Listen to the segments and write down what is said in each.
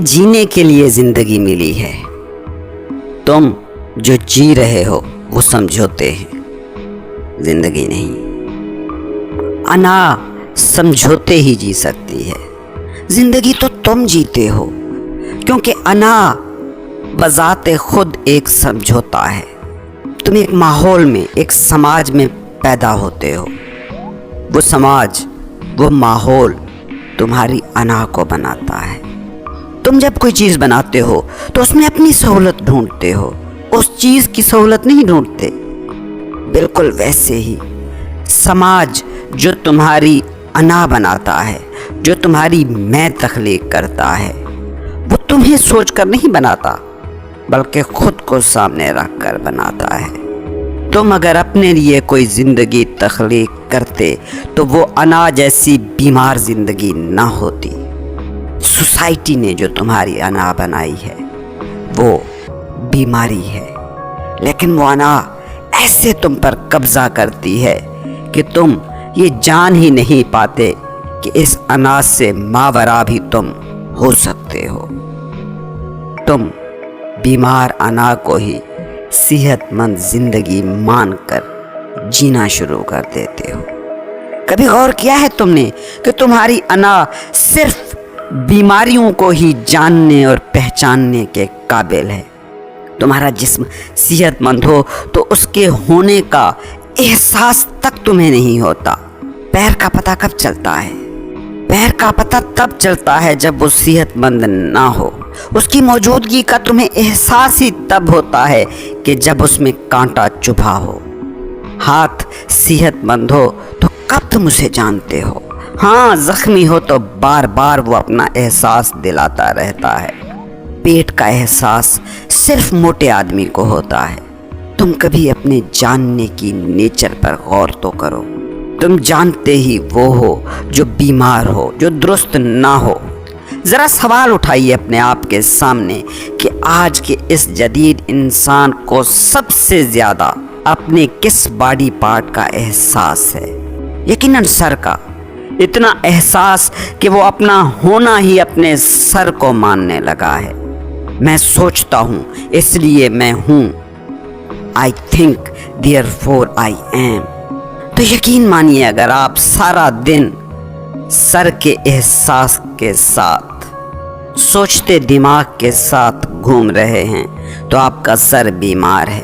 جینے کے لیے زندگی ملی ہے، تم جو جی رہے ہو وہ سمجھوتے ہیں، زندگی نہیں۔ انا سمجھوتے ہی جی سکتی ہے، زندگی تو تم جیتے ہو، کیونکہ انا بذات خود ایک سمجھوتا ہے۔ تم ایک ماحول میں، ایک سماج میں پیدا ہوتے ہو، وہ سماج، وہ ماحول تمہاری انا کو بناتا ہے۔ تم جب کوئی چیز بناتے ہو تو اس میں اپنی سہولت ڈھونڈتے ہو، اس چیز کی سہولت نہیں ڈھونڈتے۔ بالکل ویسے ہی سماج جو تمہاری انا بناتا ہے، جو تمہاری میں تخلیق کرتا ہے، وہ تمہیں سوچ کر نہیں بناتا، بلکہ خود کو سامنے رکھ کر بناتا ہے۔ تم اگر اپنے لیے کوئی زندگی تخلیق کرتے تو وہ انا جیسی بیمار زندگی نہ ہوتی۔ سوسائٹی نے جو تمہاری انا بنائی ہے وہ بیماری ہے، لیکن وہ انا ایسے تم پر قبضہ کرتی ہے کہ تم یہ جان ہی نہیں پاتے کہ اس انا سے ماورا بھی تم ہو سکتے ہو۔ تم بیمار انا کو ہی صحت مند زندگی مان کر جینا شروع کر دیتے ہو۔ کبھی غور کیا ہے تم نے کہ تمہاری انا صرف بیماریوں کو ہی جاننے اور پہچاننے کے قابل ہے؟ تمہارا جسم صحت مند ہو تو اس کے ہونے کا احساس تک تمہیں نہیں ہوتا۔ پیر کا پتہ کب چلتا ہے؟ پیر کا پتہ تب چلتا ہے جب وہ صحت مند نہ ہو۔ اس کی موجودگی کا تمہیں احساس ہی تب ہوتا ہے کہ جب اس میں کانٹا چبھا ہو۔ ہاتھ صحت مند ہو تو کب تم اسے جانتے ہو؟ ہاں، زخمی ہو تو بار بار وہ اپنا احساس دلاتا رہتا ہے۔ پیٹ کا احساس صرف موٹے آدمی کو ہوتا ہے۔ تم کبھی اپنے جاننے کی نیچر پر غور تو کرو۔ تم جانتے ہی وہ ہو جو بیمار ہو، جو درست نہ ہو۔ ذرا سوال اٹھائیے اپنے آپ کے سامنے کہ آج کے اس جدید انسان کو سب سے زیادہ اپنے کس باڈی پارٹ کا احساس ہے؟ یقیناً سر کا۔ اتنا احساس کہ وہ اپنا ہونا ہی اپنے سر کو ماننے لگا ہے۔ میں سوچتا ہوں اس لیے میں ہوں۔ I think therefore I am۔ تو یقین مانیے اگر آپ سارا دن سر کے احساس کے ساتھ، سوچتے دماغ کے ساتھ گھوم رہے ہیں تو آپ کا سر بیمار ہے۔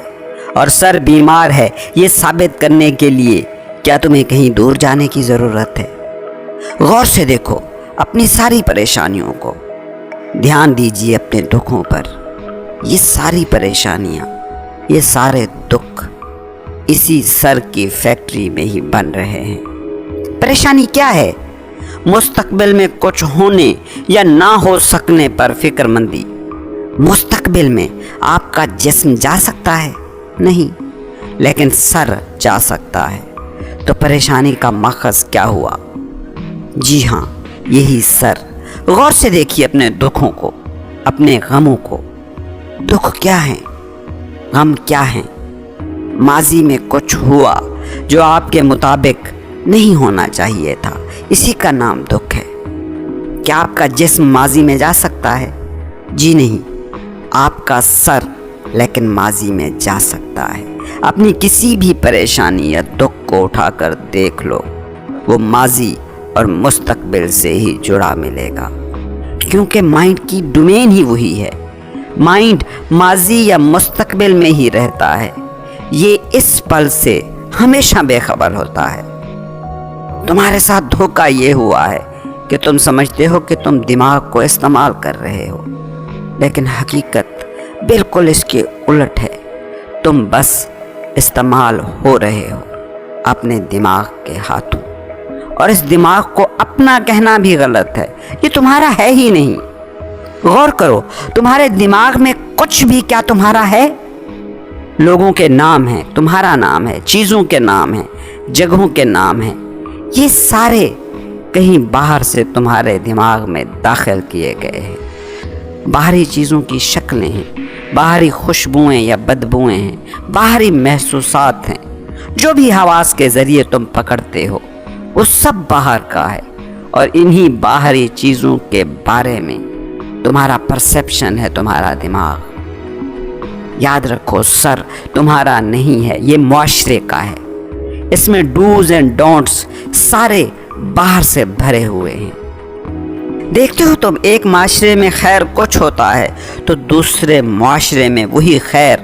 اور سر بیمار ہے یہ ثابت کرنے کے لیے کیا تمہیں کہیں دور جانے کی ضرورت ہے؟ غور سے دیکھو اپنی ساری پریشانیوں کو، دھیان دیجیے اپنے دکھوں پر۔ یہ ساری پریشانیاں، یہ سارے دکھ اسی سر کی فیکٹری میں ہی بن رہے ہیں۔ پریشانی کیا ہے؟ مستقبل میں کچھ ہونے یا نہ ہو سکنے پر فکر مندی۔ مستقبل میں آپ کا جسم جا سکتا ہے؟ نہیں، لیکن سر جا سکتا ہے۔ تو پریشانی کا ماخذ کیا ہوا؟ جی ہاں، یہی سر۔ غور سے دیکھیے اپنے دکھوں کو، اپنے غموں کو۔ دکھ کیا ہیں؟ غم کیا ہیں؟ ماضی میں کچھ ہوا جو آپ کے مطابق نہیں ہونا چاہیے تھا، اسی کا نام دکھ ہے۔ کیا آپ کا جسم ماضی میں جا سکتا ہے؟ جی نہیں، آپ کا سر لیکن ماضی میں جا سکتا ہے۔ اپنی کسی بھی پریشانی یا دکھ کو اٹھا کر دیکھ لو، وہ ماضی اور مستقبل سے ہی جڑا ملے گا، کیونکہ مائنڈ کی ڈومین ہی وہی ہے۔ مائنڈ ماضی یا مستقبل میں ہی رہتا ہے، یہ اس پل سے ہمیشہ بے خبر ہوتا ہے۔ تمہارے ساتھ دھوکہ یہ ہوا ہے کہ تم سمجھتے ہو کہ تم دماغ کو استعمال کر رہے ہو، لیکن حقیقت بالکل اس کے الٹ ہے۔ تم بس استعمال ہو رہے ہو اپنے دماغ کے ہاتھوں، اور اس دماغ کو اپنا کہنا بھی غلط ہے، یہ تمہارا ہے ہی نہیں۔ غور کرو، تمہارے دماغ میں کچھ بھی کیا تمہارا ہے؟ لوگوں کے نام ہیں، تمہارا نام ہے، چیزوں کے نام ہیں، جگہوں کے نام ہیں، یہ سارے کہیں باہر سے تمہارے دماغ میں داخل کیے گئے ہیں۔ باہری چیزوں کی شکلیں ہیں، باہری خوشبوئیں یا بدبوئیں ہیں، باہری محسوسات ہیں، جو بھی حواس کے ذریعے تم پکڑتے ہو وہ سب باہر کا ہے، اور انہی باہری چیزوں کے بارے میں تمہارا پرسیپشن ہے، تمہارا دماغ۔ یاد رکھو، سر تمہارا نہیں ہے، یہ معاشرے کا ہے۔ اس میں ڈوز اینڈ ڈونٹس سارے باہر سے بھرے ہوئے ہیں۔ دیکھتے ہو تم، ایک معاشرے میں خیر کچھ ہوتا ہے تو دوسرے معاشرے میں وہی خیر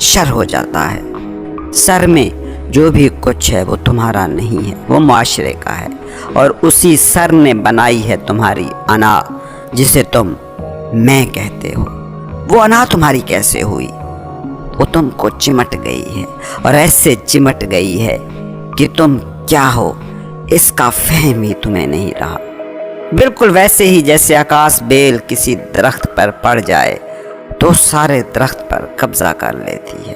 شر ہو جاتا ہے۔ سر میں جو بھی کچھ ہے وہ تمہارا نہیں ہے، وہ معاشرے کا ہے، اور اسی سر نے بنائی ہے تمہاری انا، جسے تم میں کہتے ہو۔ وہ انا تمہاری کیسے ہوئی؟ وہ تم کو چمٹ گئی ہے، اور ایسے چمٹ گئی ہے کہ تم کیا ہو اس کا فہم ہی تمہیں نہیں رہا۔ بالکل ویسے ہی جیسے آکاش بیل کسی درخت پر پڑ جائے تو سارے درخت پر قبضہ کر لیتی ہے،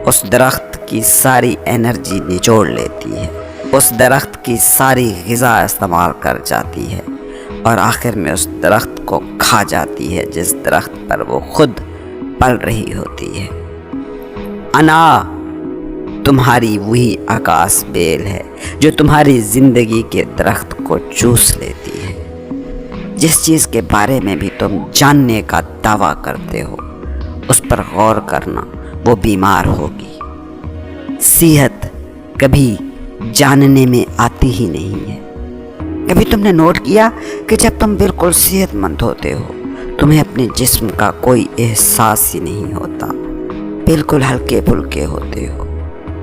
اس درخت کی ساری انرجی نچوڑ لیتی ہے، اس درخت کی ساری غذا استعمال کر جاتی ہے، اور آخر میں اس درخت کو کھا جاتی ہے جس درخت پر وہ خود پل رہی ہوتی ہے۔ انا تمہاری وہی آکاش بیل ہے جو تمہاری زندگی کے درخت کو چوس لیتی ہے۔ جس چیز کے بارے میں بھی تم جاننے کا دعویٰ کرتے ہو، اس پر غور کرنا، وہ بیمار ہوگی۔ صحت کبھی جاننے میں آتی ہی نہیں ہے۔ کبھی تم نے نوٹ کیا کہ جب تم بالکل صحت مند ہوتے ہو تمہیں اپنے جسم کا کوئی احساس ہی نہیں ہوتا، بالکل ہلکے پھلکے ہوتے ہو،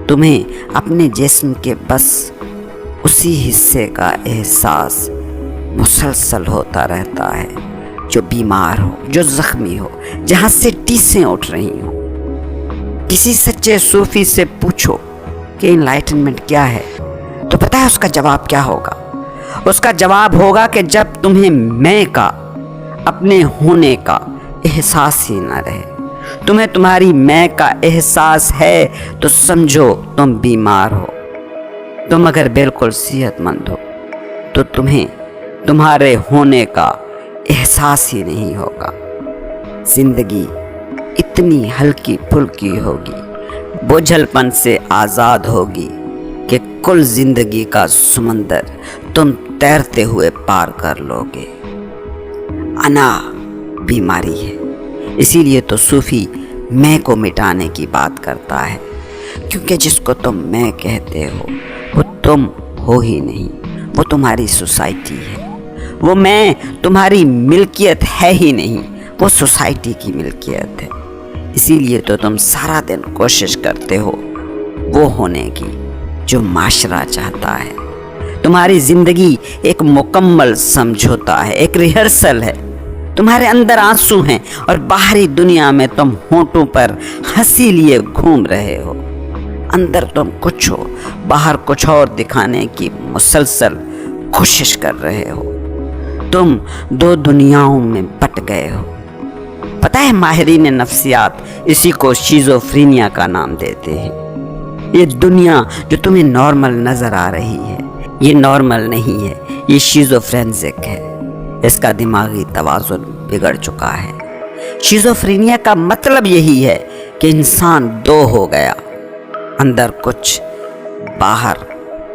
تمہیں اپنے جسم کے بس اسی حصے کا احساس مسلسل ہوتا رہتا ہے جو بیمار ہو، جو زخمی ہو، جہاں سے ٹیسیں اٹھ رہی ہوں۔ کسی سچے صوفی سے پوچھو کہ انلائٹنمنٹ کیا ہے تو پتہ ہے اس کا جواب کیا ہوگا؟ اس کا جواب ہوگا کہ جب تمہیں میں کا، اپنے ہونے کا احساس ہی نہ رہے، تمہیں تمہاری میں کا احساس ہے تو سمجھو تم بیمار ہو۔ تم اگر بالکل صحت مند ہو تو تمہیں تمہارے ہونے کا احساس ہی نہیں ہوگا۔ زندگی اتنی ہلکی پھلکی ہوگی، بوجھل پن سے آزاد ہوگی کہ کل زندگی کا سمندر تم تیرتے ہوئے پار کر لوگے۔ انا بیماری ہے، اسی لیے تو صوفی میں کو مٹانے کی بات کرتا ہے، کیونکہ جس کو تم میں کہتے ہو وہ تم ہو ہی نہیں، وہ تمہاری سوسائٹی ہے۔ وہ میں تمہاری ملکیت ہے ہی نہیں، وہ سوسائٹی کی ملکیت ہے۔ اسی لیے تو تم سارا دن کوشش کرتے ہو وہ ہونے کی جو معاشرہ چاہتا ہے۔ تمہاری زندگی ایک مکمل سمجھوتا ہے، ایک ریہرسل ہے۔ تمہارے اندر آنسو ہیں اور باہری دنیا میں تم ہونٹوں پر ہنسی لیے گھوم رہے ہو۔ اندر تم کچھ ہو، باہر کچھ اور دکھانے کی مسلسل کوشش کر رہے ہو۔ تم دو دنیاؤں میں بٹ گئے ہو۔ پتہ ہے ماہرین نفسیات اسی کو شیزوفرینیا کا نام دیتے ہیں۔ یہ دنیا جو تمہیں نارمل نظر آ رہی ہے یہ نارمل نہیں ہے، یہ شیزوفرینزک ہے، اس کا دماغی توازن بگڑ چکا ہے۔ شیزوفرینیا کا مطلب یہی ہے کہ انسان دو ہو گیا، اندر کچھ باہر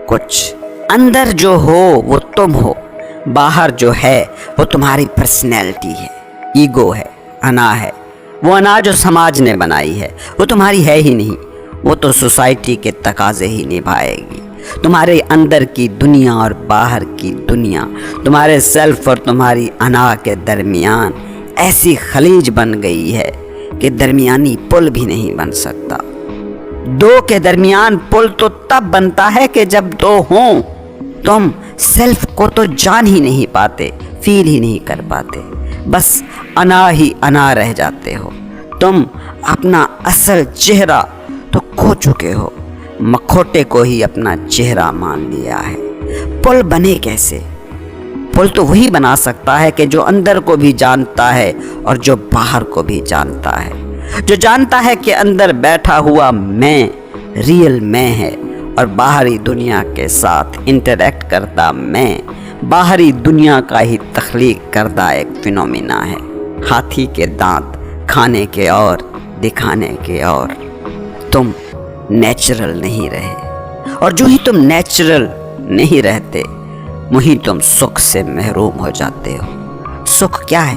کچھ۔ اندر جو ہو وہ تم ہو، باہر جو ہے وہ تمہاری پرسنالٹی ہے، ایگو ہے، انا ہے۔ وہ انا جو سماج نے بنائی ہے وہ تمہاری ہے ہی نہیں، وہ تو سوسائٹی کے تقاضے ہی نبھائے گی۔ تمہارے اندر کی دنیا اور باہر کی دنیا، تمہارے سیلف اور تمہاری انا کے درمیان ایسی خلیج بن گئی ہے کہ درمیانی پل بھی نہیں بن سکتا۔ دو کے درمیان پل تو تب بنتا ہے کہ جب دو ہوں۔ تم سیلف کو تو جان ہی نہیں پاتے، فیل ہی نہیں کر پاتے، بس انا ہی انا رہ جاتے ہو۔ تم اپنا اصل چہرہ تو کھو چکے ہو، مکھوٹے کو ہی اپنا چہرہ مان لیا ہے۔ پل بنے کیسے؟ پل تو وہی بنا سکتا ہے کہ جو اندر کو بھی جانتا ہے اور جو باہر کو بھی جانتا ہے، جو جانتا ہے کہ اندر بیٹھا ہوا میں ریئل میں ہے اور باہری دنیا کے ساتھ انٹریکٹ کرتا میں باہری دنیا کا ہی تخلیق کردہ ایک فینومینا ہے۔ ہاتھی کے دانت کھانے کے اور دکھانے کے اور۔ تم نیچرل نہیں رہے، اور جو ہی تم نیچرل نہیں رہتے وہیں تم سکھ سے محروم ہو جاتے ہو۔ سکھ کیا ہے؟